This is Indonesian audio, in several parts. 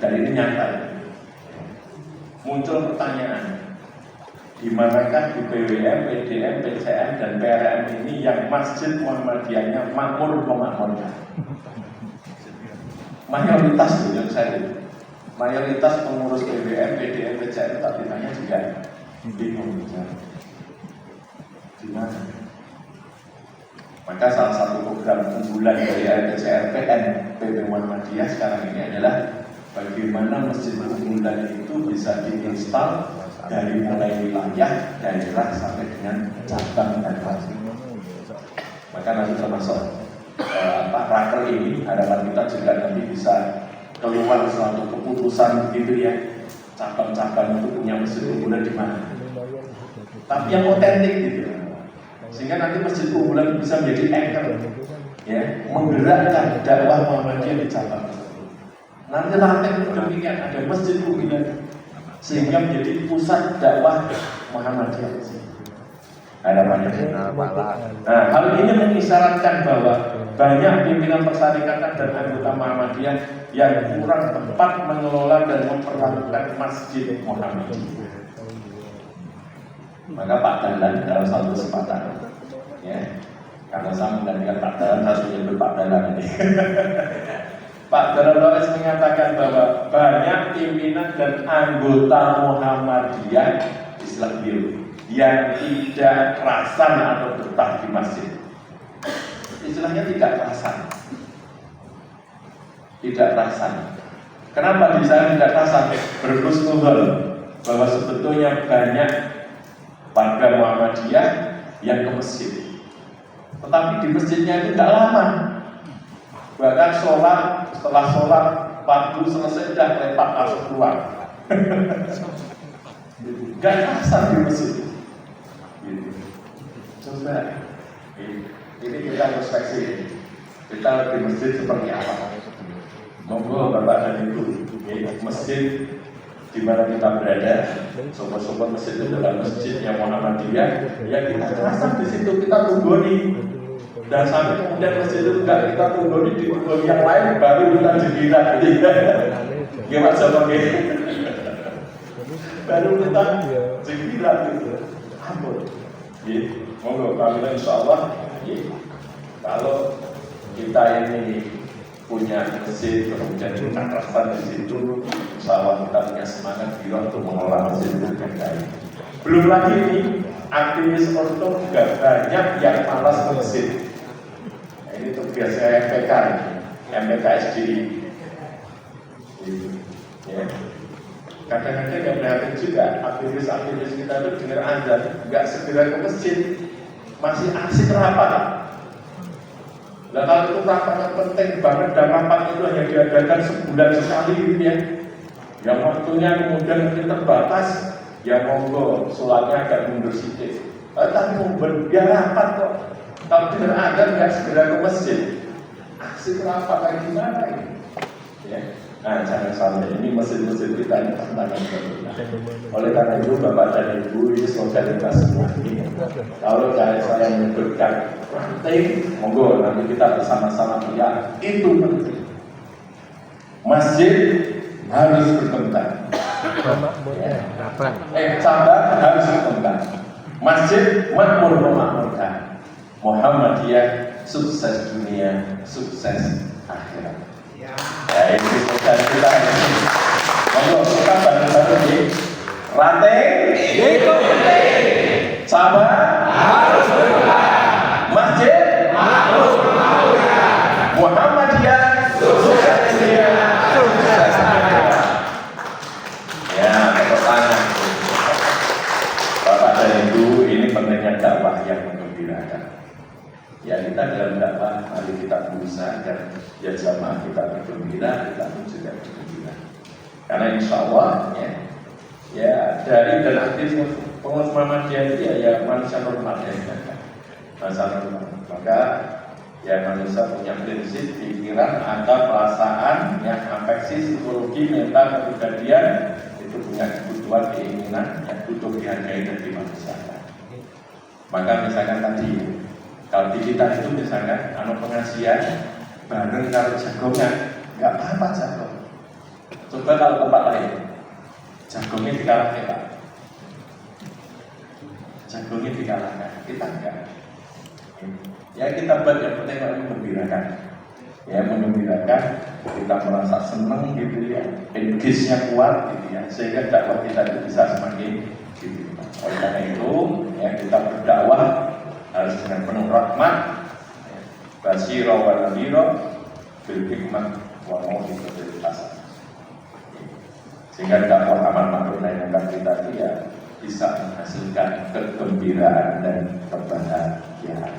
Dan ini nyata. Muncul pertanyaan, di manakah di BWM, PDM, PCM, dan PRM ini yang Masjid Muhammadiyahnya makmur memakmurkan? Mayoritas yang saya lihat, mayoritas pengurus BWM, PDM, PCM tak ditanya juga bingung. Gimana? Maka salah satu program unggulan dari RPCRPN PP Muhammadiyah sekarang ini adalah bagaimana masjid unggulan itu bisa diinstal dari mulai wilayah, daerah sampai dengan cabang dan provinsi. Maka nanti termasuk raker ini, harapan kita juga nanti bisa keluar suatu keputusan gitu ya, cabang-cabang itu punya masjid unggulan di mana. Tapi yang otentik gitu, sehingga nanti masjid unggulan bisa menjadi anchor, ya, menggerakkan dakwah Muhammadiyah di cabang. Nanti lantai itu demikian, ada masjid unggulan sehingga menjadi pusat dakwah Muhammadiyah. Harapannya. Nah, hal ini mengisyaratkan bahwa banyak pimpinan persyarikatan dan anggota Muhammadiyah yang kurang tepat mengelola dan memperlakukan masjid Muhammadiyah. Maka Pak Dahlan dalam satu kesempatan, ya, karena saya menggantikan Pak Dahlan, harus menyebut Pak Dahlan ini. Pak Dahlan mengatakan bahwa banyak pimpinan dan anggota Muhammadiyah Islam biru yang tidak kerasan atau betah di masjid. Istilahnya tidak kerasan. Tidak kerasan. Kenapa di sana tidak kerasan? Berhusnuzon bahwa sebetulnya banyak warga Muhammadiyah yang ke masjid, tetapi di masjidnya itu tidak lama. Bahkan setelah sholat waktu selesai sudah lepas langsung keluar. Gak kasar di masjid. Coba ini kita introspeksi, kita di masjid seperti apa? Monggo Bapak dan Ibu, masjid di mana kita berada, sobat-sobat masjid itu adalah masjid yang Muhammadiyah, ya kita kerasan di situ, kita tunggoni. Dan sampai kemudian masjid itu enggak kita tunggoni di tunggoni yang lain, baru kita jadilah. Gimana coba gitu? Baru kita jadilah gitu. Ampun. Monggo kami insya Allah, kalau kita ini punya masjid, kemudian kita kerasan di situ, insya Allah kita punya semangat jiwa untuk mengelola masjid dengan baik. Belum lagi ini aktivis orto juga banyak yang malas masjid. Nah, ini tugas MPK, MPK SDI. Ya. Kadang-kadang yang prihatin juga aktivis-aktivis kita itu dengar azan nggak segera ke masjid, masih asik rapat. Nah kalau itu rapat penting banget dan rapat itu hanya diadakan sebulan sekali gitu ya, yang waktunya kemudian mungkin terbatas, ya monggo sholatnya agak mundur sedikit. Tapi biar rapat kok. Kalau dengar azan nggak segera ke masjid, asik rapat kayak gimana ini? Ya. Nah, jangan sampai ini masjid-masjid kita ini tantangan berbeda. Oleh karena itu, Bapak dan Ibu, ini solidaritas semua ini. Kalau saya menyebutkan penting, monggo nanti kita bersama-sama lihat itu penting. Masjid harus berkembang. Cabang harus berkembang. Masjid makmur memakmurkan. Muhammadiyah sukses dunia, sukses akhirat. Ya ini bukan kita ini. Kalau kita bareng-bareng di rantai itu penting. Sabar harus berkembang. Masjid harus berkembang. Muhammadiyah sukses dunia, sukses akhirat. Ya, pertanyaan. Bapak dan Ibu, ini pentingnya dakwah yang menggembirakan. Ya kita dalam dakwah, mari kita berusaha agar ya jamaah kita bergembira, kita pun juga bergembira. Karena insya Allah ya dari dan aktif pengurus Muhammadiyah itu ya manusia normal ya, manusia normal. Maka ya manusia punya prinsip, pikiran, akal, perasaan, yang afeksi, psikologi, mental, kepribadian, itu punya kebutuhan, keinginan, yang butuh dihargai dan dimanusiakan. Maka misalkan tadi kalau di kita itu misalkan pengajian bareng kalau jagongan, nggak apa-apa jagung. Coba kalau tempat lain, jagungnya dikalahkan Pak. Jagungnya dikalahkan, kita enggak. Ya kita buat yang penting menggembirakan. Ya mengembirakan, kita merasa senang gitu ya, engage-nya kuat gitu ya, sehingga dakwah kita itu bisa semakin gitu. Oleh karena itu, ya kita berdakwah harus dengan penuh rahmat, basyira wa nadhira bil hikmah wa mau'izatil hasanah. Sehingga dakwah amal ma'ruf nahi munkar kita itu ya bisa menghasilkan kegembiraan dan kebahagiaan.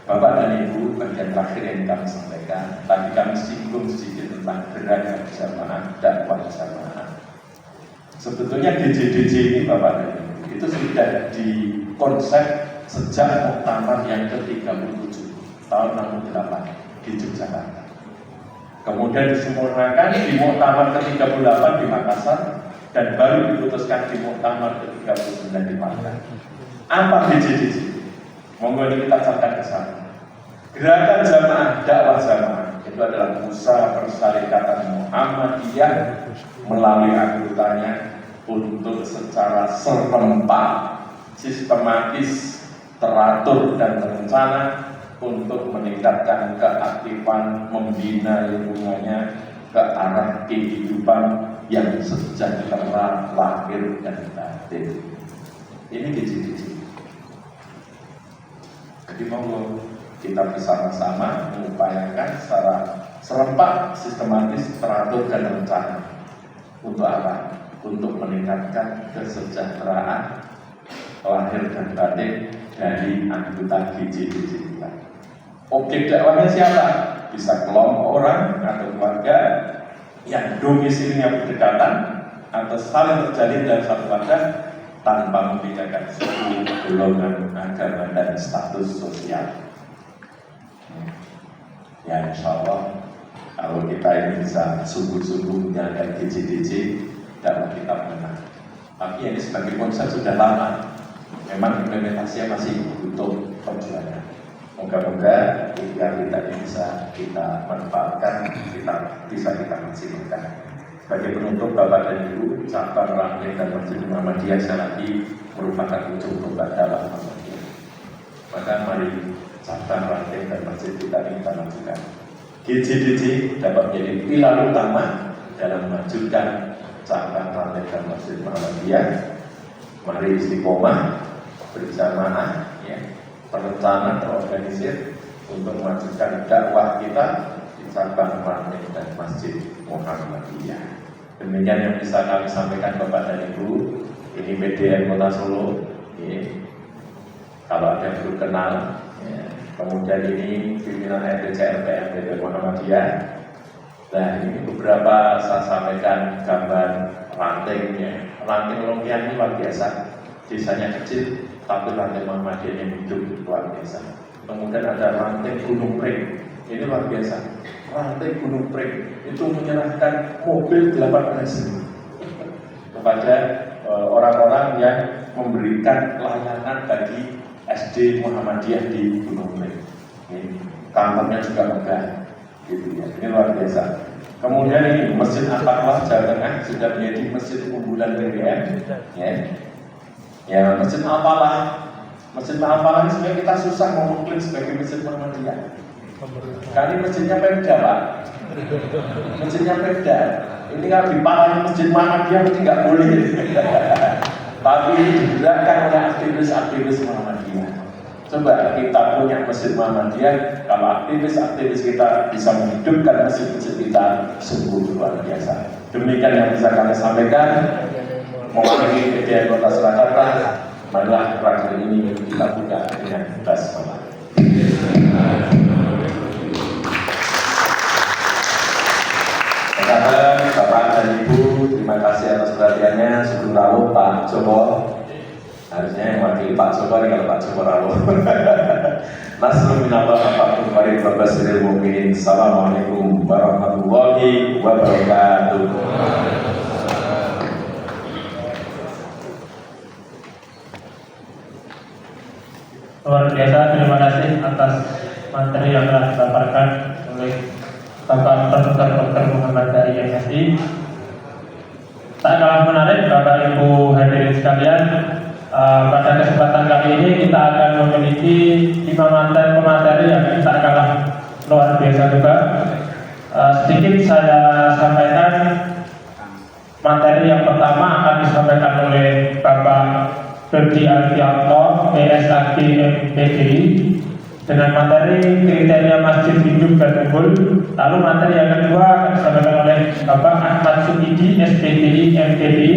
Bapak dan Ibu, bagian terakhir yang kami sampaikan, tadi kami singgung sedikit tentang gerakan jamaah, dakwah jamaah. Sebetulnya DJDJ ini Bapak dan Ibu, itu sudah dikonsep sejak muktamar yang ke-37 tahun 68 di Yogyakarta. Kemudian disempurnakan di muktamar ke-38 di Makassar dan baru diputuskan di muktamar ke-39 di Padang. Apa DJDJ? Monggo ini kita catat ke sana. Gerakan jamaah, dakwah jamaah itu adalah usaha persyarikatan Muhammadiyah melalui anggotanya untuk secara serempak, sistematis, teratur dan terencana untuk meningkatkan keaktifan membina lingkungannya ke arah kehidupan yang sejahtera lahir dan batin. Ini DJDJ. Jadi monggo kita bersama-sama mengupayakan secara serempak, sistematis, teratur dan rencana. Untuk apa? Untuk meningkatkan kesejahteraan lahir dan batin dari anggota DJDJ kita. Objek dakwahnya siapa? Bisa kelompok orang atau keluarga yang domisilinya berdekatan atau saling terjalin dalam satu wadah tanpa membedakan suku, golongan, agama, dan status sosial. Ya insya Allah, kalau kita ini bisa sungguh-sungguh menjalankan DJDJ, dakwah kita menang. Tapi ini sebagai konsep sudah lama, memang implementasinya masih butuh perjuangan. Moga-moga ikhtiar kita ini bisa kita manfaatkan, bisa kita maksimalkan. Sebagai penutup Bapak dan Ibu, cabang Ranting dan Masjid Muhammadiyah sekali lagi merupakan ujung tombak dakwah Muhammadiyah. Maka mari cabang Ranting dan Masjid kita ini kita majukan. DJDJ dapat menjadi pilar utama dalam memajukan cabang Ranting dan Masjid Muhammadiyah. Mari istiqomah berjamaah, ya, perencanaan terorganisir untuk memajukan dakwah kita di cabang Ranting dan Masjid Muhammadiyah. Demikian yang bisa kami sampaikan Bapak dan Ibu. Ini PDN Kota Solo. Ya. Kalau ada yang belum kenal, ya. Kemudian ini pimpinan RTC RPM PDN Muhammadiyah. Nah ini beberapa saya sampaikan gambar rantingnya. Ranting Longkian ini luar biasa. Desanya kecil, tapi ranting Muhammadiyah yang hidup luar biasa. Kemudian ada ranting Gunung Pring. Ini luar biasa. Ranting Gunung Pring itu menyerahkan mobil 18 kepada orang-orang yang memberikan layanan bagi SD Muhammadiyah di Gunung Pring. Kantornya juga megah, gitu ya. Ini luar biasa. Kemudian ini Masjid At-Taqwa Jawa Tengah sudah menjadi masjid unggulan PDN. Ya, Masjid Al-Falah. Masjid Al-Falah ini sebenarnya kita susah mau mengklaim sebagai masjid Muhammadiyah. Kali masjidnya Pemda Pak. Masjidnya Pemda. Ini kan di Palang Masjid Muhammadiyah mesti nggak boleh. Tapi ini digerakkan oleh aktivis-aktivis Muhammadiyah. Coba kita punya Masjid Muhammadiyah, kalau aktivis-aktivis kita bisa menghidupkan masjid-masjid kita, sungguh luar biasa. Demikian yang bisa kami sampaikan. Mewakili PDN Kota Surakarta, marilah rangkaian ini kita buka dengan basmalah. Bapak dan Ibu, terima kasih atas perhatiannya. Sebelum rawuh Pak Joko, harusnya yang wakili Pak Joko ini kalau Pak Joko rawuh. Nasrul minallah wa basyiril mu'minin. Assalamualaikum warahmatullahi wabarakatuh. Luar biasa, terima kasih atas materi yang telah dipaparkan oleh Bapak Profesor Dr. Muhammad dari MSI. Tak kalah menarik Bapak Ibu hadirin sekalian, pada kesempatan kali ini kita akan memiliki 5 materi yang tak kalah luar biasa juga. Sedikit saya sampaikan. Materi yang pertama akan disampaikan oleh Bapak Ferdi Alfianto, PSAG MPDI, dengan materi kriteria masjid hidup dan unggul. Lalu materi yang kedua akan disampaikan oleh Bapak Ahmad Sukidi, SPDI MPDI,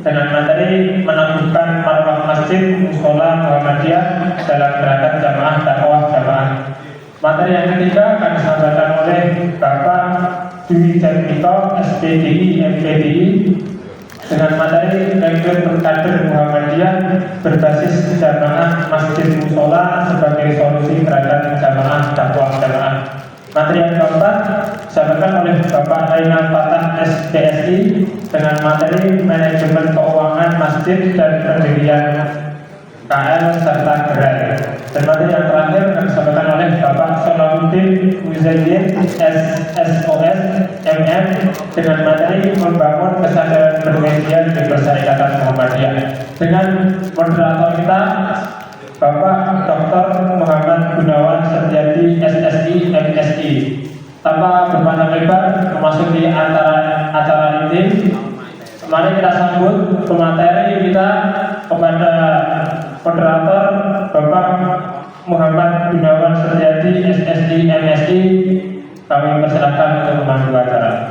dengan materi menangguhkan marwah masjid Musola Muhammadiyah dalam gerakan jamaah dakwah jamaah. Materi yang ketiga akan disampaikan oleh Bapak Dwi Jatmiko, SPDI MPDI, dengan materi rekrut kader Muhammadiyah berbasis jamaah masjid musola sebagai solusi gerakan jamaah dakwah jamaah. Materi yang keempat disampaikan oleh Bapak Ainal Fatah SPSI dengan materi manajemen keuangan masjid dan pendirian KL serta gerai. Dan materi yang terakhir akan disampaikan oleh Bapak Salahuddin Uzaidin SSOS MM dengan materi membangun kesadaran bermedia di Persyarikatan Muhammadiyah. Dengan moderator kita Bapak Dr. Muhammad Gunawan Setiadi SSI MSI. Tanpa berpanjang lebar memasuki acara ini, mari kita sambut pemateri kita kepada moderator Bapak Muhammad Gunawan Setiadi SSI MSI. Kami persilakan untuk memandu acara.